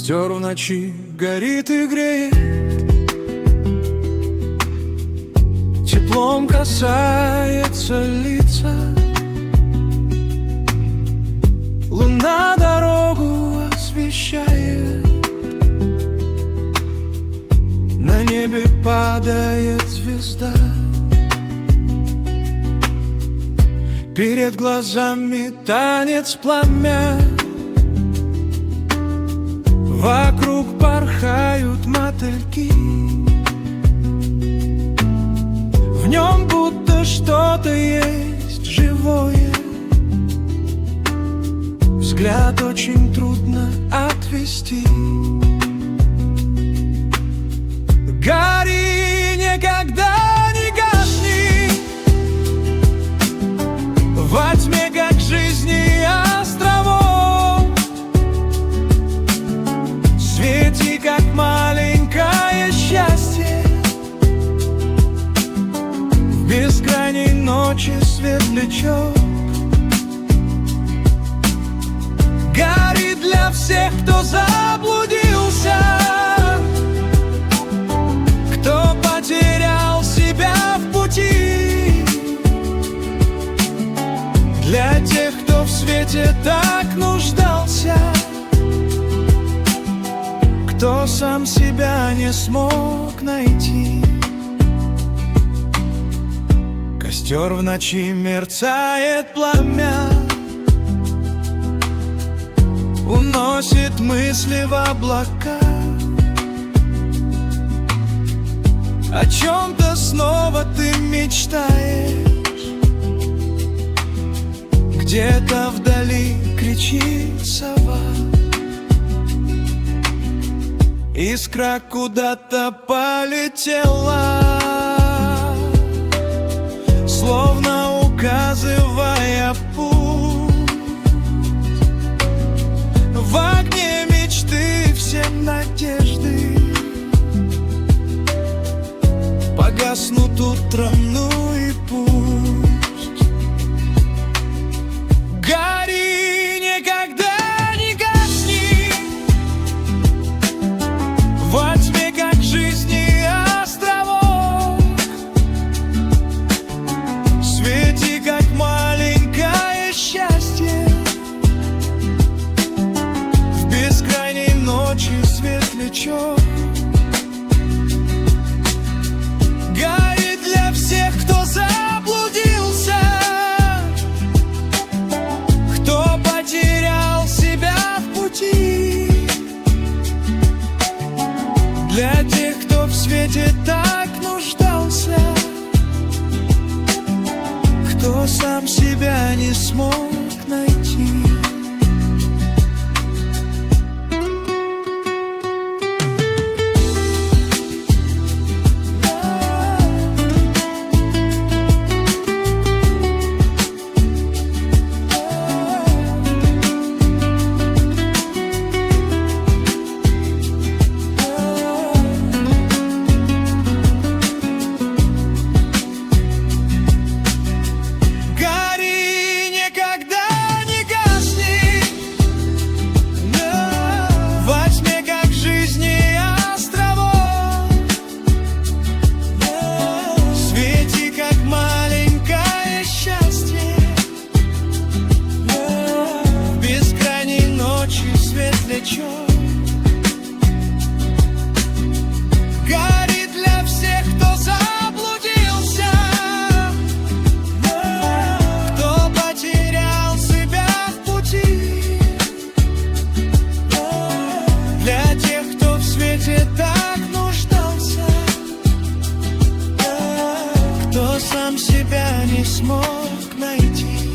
Костер в ночи горит и греет, теплом касается лица. Луна дорогу освещает, на небе падает звезда. Перед глазами танец пламя, вокруг порхают мотыльки. В нем будто что-то есть живое, взгляд очень трудно отвести. Гори, никогда не гасни, во тьме, как жизни островов. Свети, как маленькое счастье, в бескрайней ночи светлячок. Гори для всех, кто заблудился, кто потерял себя в пути, для тех, кто в свете так нуждался, кто сам себя не смог найти. Костер в ночи мерцает пламя, уносит мысли в облака. О чем-то снова ты мечтаешь, где-то вдали кричит сова. Искра куда-то полетела, словно указывая путь. В огне мечты все надежды погаснут утром, ну и пусть. Гори, никогда не гасни, во тьме, как жизни островов. Свети, как маленькое счастье, в бескрайней ночи светлячок. Гори для всех, кто заблудился, кто потерял себя в пути, для тех, кто в свете так нуждался, кто сам себя не смог найти. Гори для всех, кто заблудился, кто потерял себя в пути, для тех, кто в свете так нуждался, кто сам себя не смог найти.